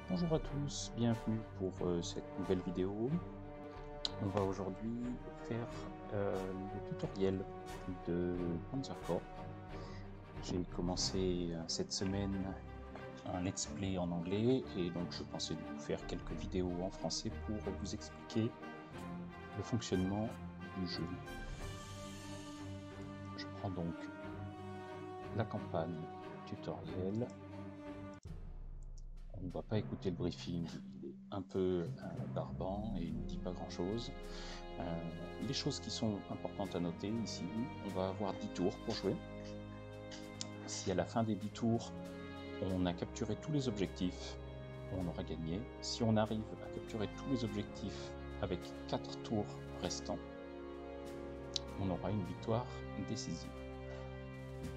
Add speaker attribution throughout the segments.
Speaker 1: Bonjour à tous, bienvenue pour cette nouvelle vidéo. On va aujourd'hui faire le tutoriel de Panzer Corps. J'ai commencé cette semaine un let's play en anglais et donc je pensais vous faire quelques vidéos en français pour vous expliquer le fonctionnement du jeu. Je prends donc la campagne tutoriel. On ne va pas écouter le briefing, il est un peu barbant et il ne dit pas grand chose. Les choses qui sont importantes à noter ici, on va avoir 10 tours pour jouer. Si à la fin des 10 tours, on a capturé tous les objectifs, on aura gagné. Si on arrive à capturer tous les objectifs avec 4 tours restants, on aura une victoire décisive.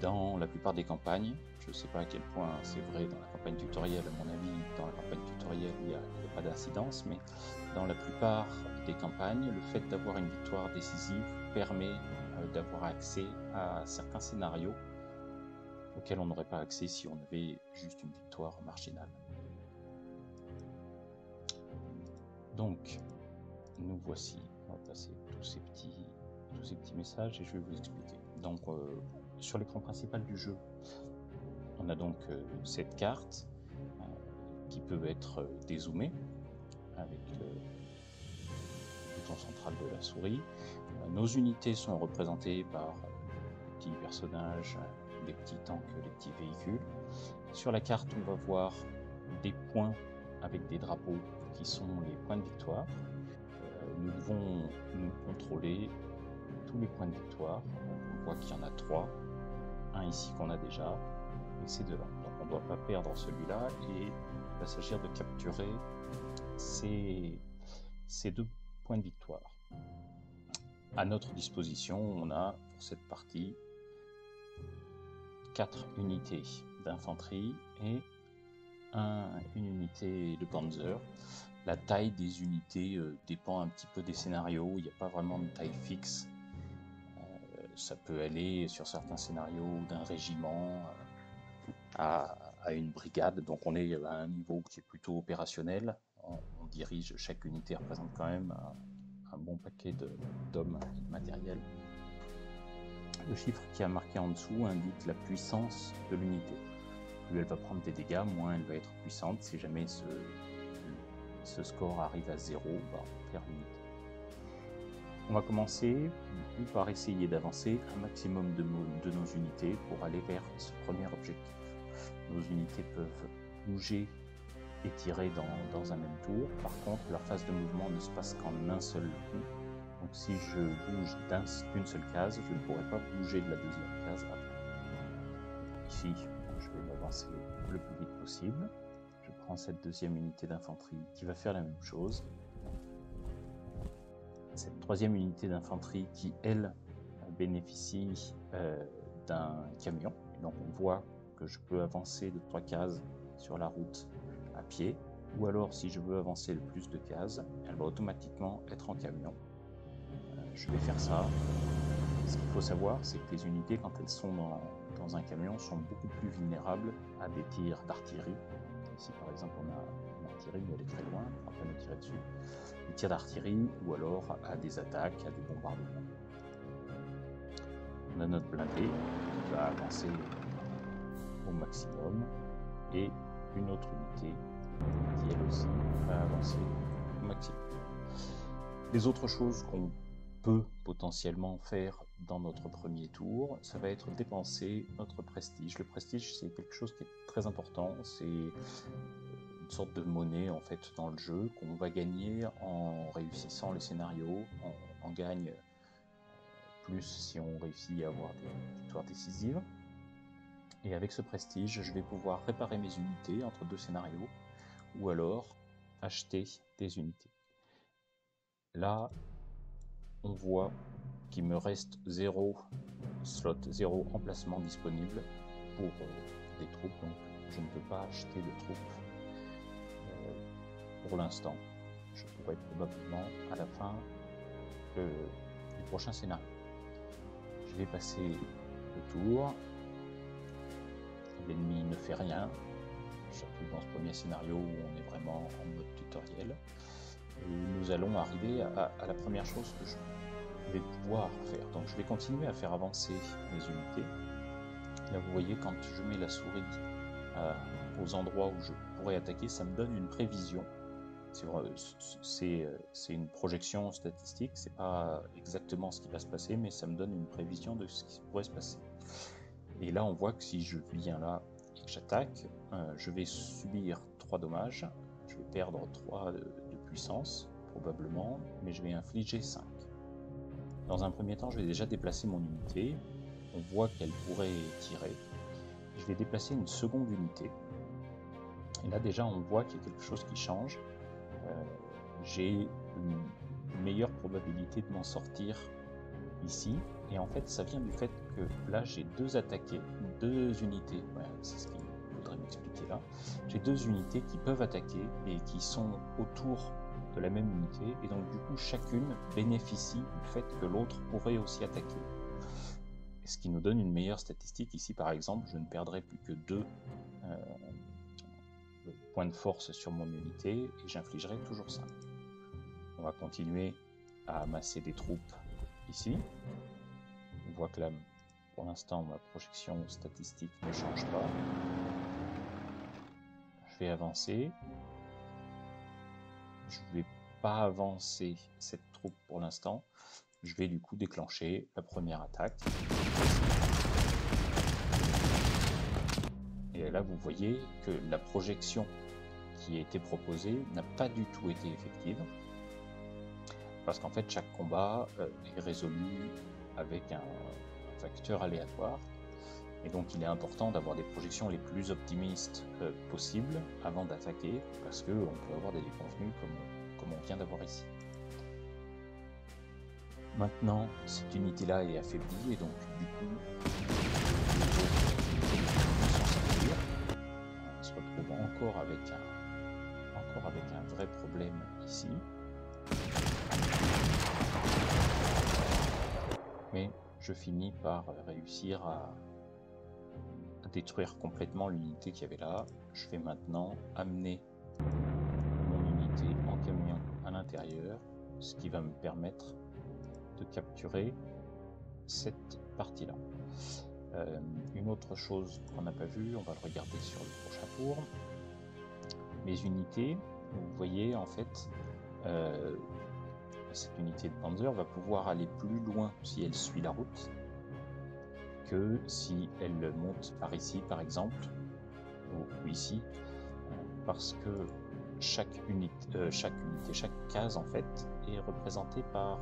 Speaker 1: Dans la plupart des campagnes, je ne sais pas à quel point c'est vrai dans la campagne tutoriel, à mon avis, dans la campagne tutoriel il n'y a pas d'incidence, mais dans la plupart des campagnes, le fait d'avoir une victoire décisive permet d'avoir accès à certains scénarios auxquels on n'aurait pas accès si on avait juste une victoire marginale. Donc, nous voici, on va passer tous ces petits messages et je vais vous expliquer. Donc, sur l'écran principal du jeu, on a donc cette carte qui peut être dézoomée avec le bouton central de la souris. Nos unités sont représentées par des petits personnages, des petits tanks, des petits véhicules. Sur la carte, on va voir des points avec des drapeaux qui sont les points de victoire. Nous devons nous contrôler tous les points de victoire. On voit qu'il y en a 3. Un ici qu'on a déjà, et ces deux-là. Donc on ne doit pas perdre celui-là, et il va s'agir de capturer ces 2 points de victoire. À notre disposition, on a pour cette partie 4 unités d'infanterie et une unité de panzer. La taille des unités dépend un petit peu des scénarios, il n'y a pas vraiment de taille fixe. Ça peut aller sur certains scénarios d'un régiment à une brigade, donc on est à un niveau qui est plutôt opérationnel. On dirige, chaque unité représente quand même un bon paquet d'hommes et de matériel. Le chiffre qui est marqué en dessous indique la puissance de l'unité. Plus elle va prendre des dégâts, moins elle va être puissante. Si jamais ce score arrive à 0, on perd l'unité. On va commencer par essayer d'avancer un maximum de nos unités pour aller vers ce premier objectif. Nos unités peuvent bouger et tirer dans un même tour. Par contre, leur phase de mouvement ne se passe qu'en un seul coup. Donc si je bouge d'une seule case, je ne pourrai pas bouger de la deuxième case après. Ici, je vais m'avancer le plus vite possible. Je prends cette deuxième unité d'infanterie qui va faire la même chose. Cette troisième unité d'infanterie qui, elle, bénéficie d'un camion. Et donc on voit que je peux avancer de 3 cases sur la route à pied, ou alors si je veux avancer le plus de cases, elle va automatiquement être en camion. Je vais faire ça. Ce qu'il faut savoir, c'est que les unités, quand elles sont dans un camion, sont beaucoup plus vulnérables à des tirs d'artillerie. Ici par exemple on a une artillerie, mais elle est très loin, on ne pourra pas nous tirer dessus. Des tirs d'artillerie, ou alors à des attaques, à des bombardements. On a notre blindé qui va avancer au maximum, et une autre unité qui elle aussi va avancer au maximum. Les autres choses qu'on peut potentiellement faire dans notre premier tour, ça va être dépenser notre prestige. Le prestige, c'est quelque chose qui est très important, c'est une sorte de monnaie en fait dans le jeu qu'on va gagner en réussissant les scénarios. On gagne plus si on réussit à avoir des victoires décisives. Et avec ce prestige, je vais pouvoir réparer mes unités entre 2 scénarios, ou alors acheter des unités. Là, on voit qu'il me reste 0 slot, 0 emplacement disponible pour des troupes, donc je ne peux pas acheter de troupes pour l'instant. Je pourrais probablement à la fin du prochain scénario. Je vais passer le tour. L'ennemi ne fait rien, surtout dans ce premier scénario où on est vraiment en mode tutoriel. Et nous allons arriver à la première chose que je vais pouvoir faire. Donc je vais continuer à faire avancer mes unités. Là vous voyez, quand je mets la souris aux endroits où je pourrais attaquer, ça me donne une prévision. C'est une projection statistique, c'est pas exactement ce qui va se passer, mais ça me donne une prévision de ce qui pourrait se passer. Et là on voit que si je viens là et que j'attaque, je vais subir 3 dommages, je vais perdre 3 de puissance probablement, mais je vais infliger 5. Dans un premier temps, je vais déjà déplacer mon unité, on voit qu'elle pourrait tirer, je vais déplacer une seconde unité, et là déjà on voit qu'il y a quelque chose qui change. J'ai une meilleure probabilité de m'en sortir ici, et en fait ça vient du fait que là j'ai 2 attaqués, 2 unités, ouais, c'est ce qu'il faudrait m'expliquer là, j'ai 2 unités qui peuvent attaquer et qui sont autour de la même unité, et donc du coup chacune bénéficie du fait que l'autre pourrait aussi attaquer, ce qui nous donne une meilleure statistique. Ici par exemple je ne perdrai plus que 2 points de force sur mon unité et j'infligerai toujours 5. On va continuer à amasser des troupes ici. On voit que là, pour l'instant, ma projection statistique ne change pas. Je vais avancer. Je ne vais pas avancer cette troupe pour l'instant. Je vais du coup déclencher la première attaque. Et là, vous voyez que la projection qui a été proposée n'a pas du tout été effective. Parce qu'en fait, chaque combat est résolu avec un facteur aléatoire. Et donc, il est important d'avoir des projections les plus optimistes possibles avant d'attaquer, parce qu'on peut avoir des déconvenus comme on vient d'avoir ici. Maintenant, cette unité-là est affaiblie, et donc, du coup, on se retrouve encore avec un vrai problème ici. Mais je finis par réussir à détruire complètement l'unité qu'il y avait là. Je vais maintenant amener mon unité en camion à l'intérieur, ce qui va me permettre de capturer cette partie-là. Une autre chose qu'on n'a pas vue, on va le regarder sur le prochain tour. Mes unités, vous voyez en fait, cette unité de Panzer va pouvoir aller plus loin si elle suit la route que si elle monte par ici par exemple, ou ici, parce que chaque case en fait est représentée par,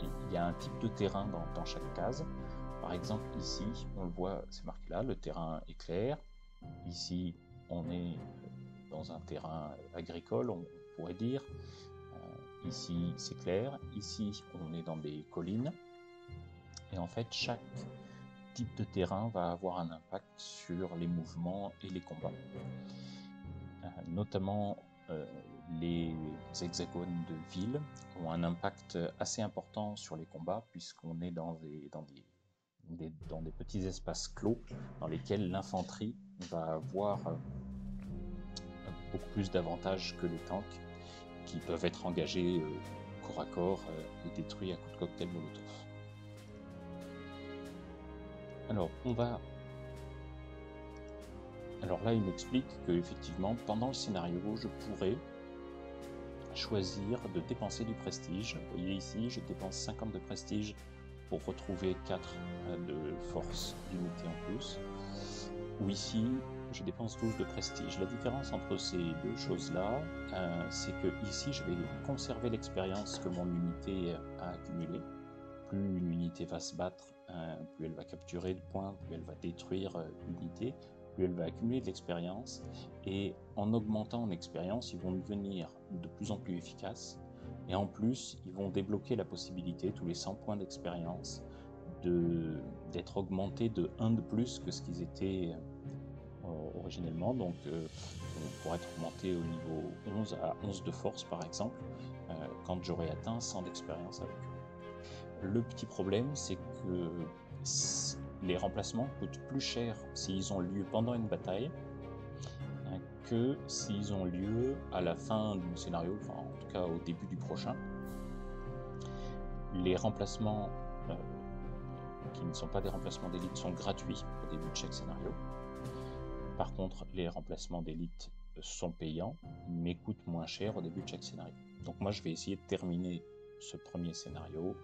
Speaker 1: il y a un type de terrain dans chaque case. Par exemple ici, on le voit, c'est marqué là, le terrain est clair. Ici, on est dans un terrain agricole, on pourrait dire. Ici, c'est clair. Ici, on est dans des collines. Et en fait, chaque type de terrain va avoir un impact sur les mouvements et les combats. Notamment, les hexagones de ville ont un impact assez important sur les combats, puisqu'on est dans des petits espaces clos dans lesquels l'infanterie va avoir beaucoup plus d'avantages que les tanks, qui peuvent être engagés corps à corps et détruits à coups de cocktail Molotov. Alors là, il m'explique qu'effectivement, pendant le scénario, je pourrais choisir de dépenser du prestige. Vous voyez ici, je dépense 50 de prestige pour retrouver 4 de force d'unité en plus. Ou ici, je dépense 12 de prestige. La différence entre ces deux choses-là, c'est que ici, je vais conserver l'expérience que mon unité a accumulée. Plus une unité va se battre, plus elle va capturer de points, plus elle va détruire l'unité, plus elle va accumuler de l'expérience. Et en augmentant en expérience, ils vont devenir de plus en plus efficaces. Et en plus, ils vont débloquer la possibilité, tous les 100 points d'expérience, d'être augmentés de 1 de plus que ce qu'ils étaient originellement. Donc, on pourrait être augmenté au niveau 11 à 11 de force, par exemple, quand j'aurai atteint 100 d'expérience avec eux. Le petit problème, c'est que les remplacements coûtent plus cher s'ils ont lieu pendant une bataille que s'ils ont lieu à la fin du scénario, enfin en tout cas au début du prochain. Les remplacements qui ne sont pas des remplacements d'élite sont gratuits au début de chaque scénario. Par contre, les remplacements d'élite sont payants, mais coûtent moins cher au début de chaque scénario. Donc moi, je vais essayer de terminer ce premier scénario,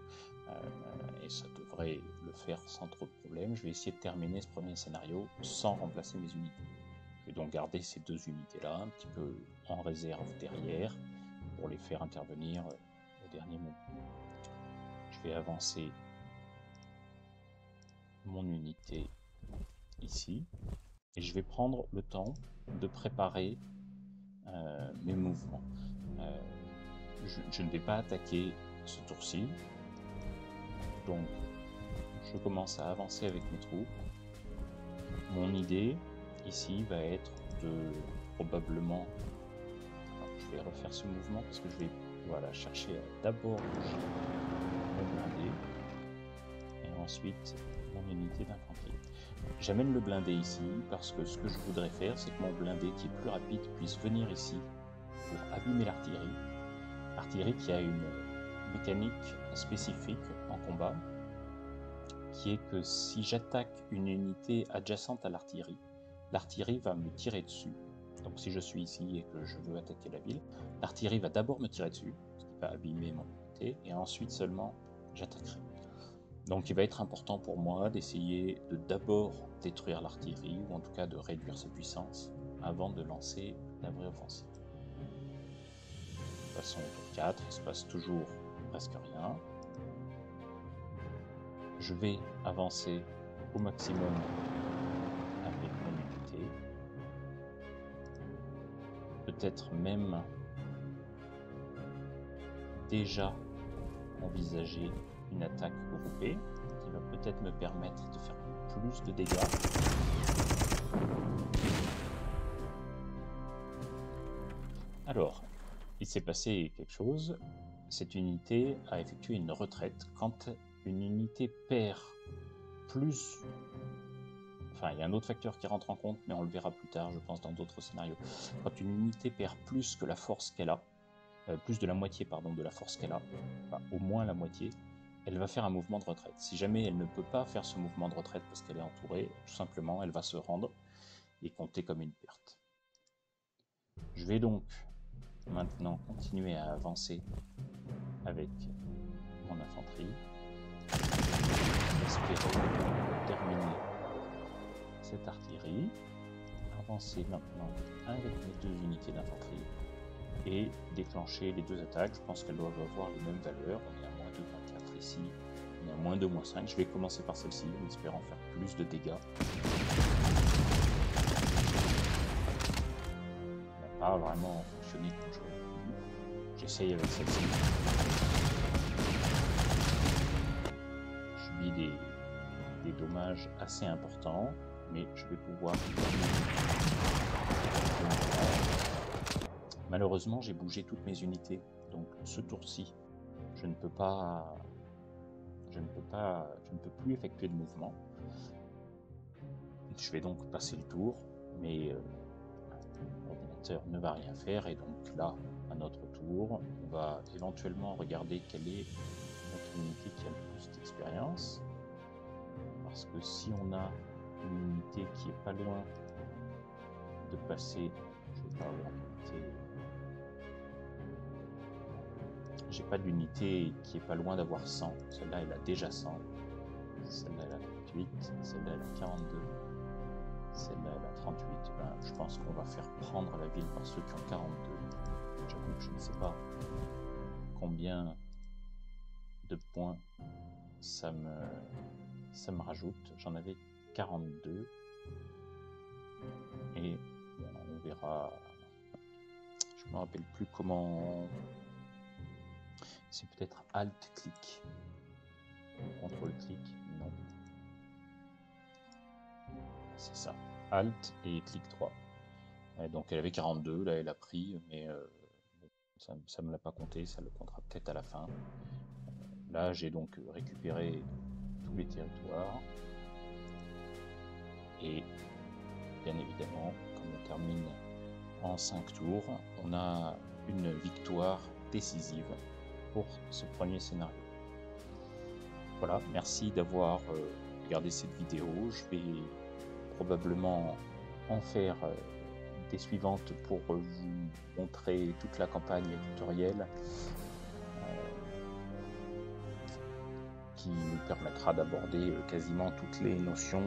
Speaker 1: et ça devrait le faire sans trop de problèmes. Je vais essayer de terminer ce premier scénario sans remplacer mes unités. Je vais donc garder ces deux unités-là, un petit peu en réserve derrière, pour les faire intervenir au dernier moment. Je vais avancer mon unité ici, et je vais prendre le temps de préparer mes mouvements. Je ne vais pas attaquer ce tour-ci, donc je commence à avancer avec mes troupes. Mon idée ici va être de probablement, alors, je vais refaire ce mouvement parce que je vais chercher d'abord mon blindé et ensuite mon unité d'infanterie. J'amène le blindé ici parce que ce que je voudrais faire, c'est que mon blindé qui est plus rapide puisse venir ici pour abîmer l'artillerie. L'artillerie qui a une mécanique spécifique en combat, qui est que si j'attaque une unité adjacente à l'artillerie, l'artillerie va me tirer dessus. Donc si je suis ici et que je veux attaquer la ville, l'artillerie va d'abord me tirer dessus, ce qui va abîmer mon unité, et ensuite seulement j'attaquerai. Donc il va être important pour moi d'essayer de d'abord détruire l'artillerie, ou en tout cas de réduire ses puissances, avant de lancer la vraie offensive. De toute façon, au tour 4, il se passe toujours presque rien. Je vais avancer au maximum avec mon unité. Peut-être même déjà envisager une attaque groupée qui va peut-être me permettre de faire plus de dégâts. Alors, il s'est passé quelque chose. Cette unité a effectué une retraite. Quand une unité perd plus... Enfin, il y a un autre facteur qui rentre en compte, mais on le verra plus tard, je pense, dans d'autres scénarios. Quand une unité perd plus que la force qu'elle a, plus de la moitié, pardon, de la force qu'elle a, enfin, au moins la moitié, elle va faire un mouvement de retraite. Si jamais elle ne peut pas faire ce mouvement de retraite parce qu'elle est entourée, tout simplement, elle va se rendre et compter comme une perte. Je vais donc maintenant continuer à avancer avec mon infanterie, espérer terminer cette artillerie, avancer maintenant avec mes deux unités d'infanterie et déclencher les deux attaques. Je pense qu'elles doivent avoir les mêmes valeurs. On est à moins 2, moins 4 ici, on est à moins 2, moins 5. Je vais commencer par celle-ci en espérant faire plus de dégâts. Ça n'a pas vraiment fonctionné comme je l'aurais voulu. J'essaye avec celle-ci. Je subis des dommages assez importants, mais je vais pouvoir... Malheureusement, j'ai bougé toutes mes unités, donc ce tour-ci, je ne peux plus effectuer de mouvement. Je vais donc passer le tour, mais l'ordinateur ne va rien faire, et donc là, à notre tour, on va éventuellement regarder quelle est notre unité qui a le plus d'expérience, parce que si on a une unité qui est pas loin de passer, je vais parler en unité. J'ai pas d'unité qui est pas loin d'avoir 100. Celle-là, elle a déjà 100. Celle-là, elle a 38. Celle-là, elle a 42. Celle-là, elle a 38. Ben, je pense qu'on va faire prendre la ville par ceux qui ont 42. J'avoue que je ne sais pas combien de points ça me rajoute. J'en avais 42. Et bon, on verra. Je me rappelle plus comment... C'est peut-être Alt-Clic. Contrôle-Clic, non. C'est ça. Alt et clic 3. Et donc elle avait 42, là elle a pris, mais ça ne me l'a pas compté, ça le comptera peut-être à la fin. Là j'ai donc récupéré tous les territoires. Et bien évidemment, comme termine en 5 tours. On a une victoire décisive pour ce premier scénario. Voilà, merci d'avoir regardé cette vidéo. Je vais probablement en faire des suivantes pour vous montrer toute la campagne tutoriel qui nous permettra d'aborder quasiment toutes les notions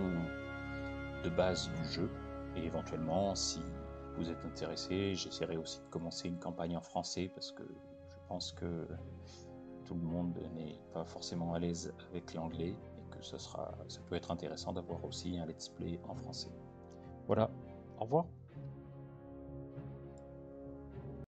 Speaker 1: de base du jeu. Et éventuellement, si vous êtes intéressé, j'essaierai aussi de commencer une campagne en français parce que je pense que tout le monde n'est pas forcément à l'aise avec l'anglais et que ça peut être intéressant d'avoir aussi un let's play en français. Voilà, au revoir.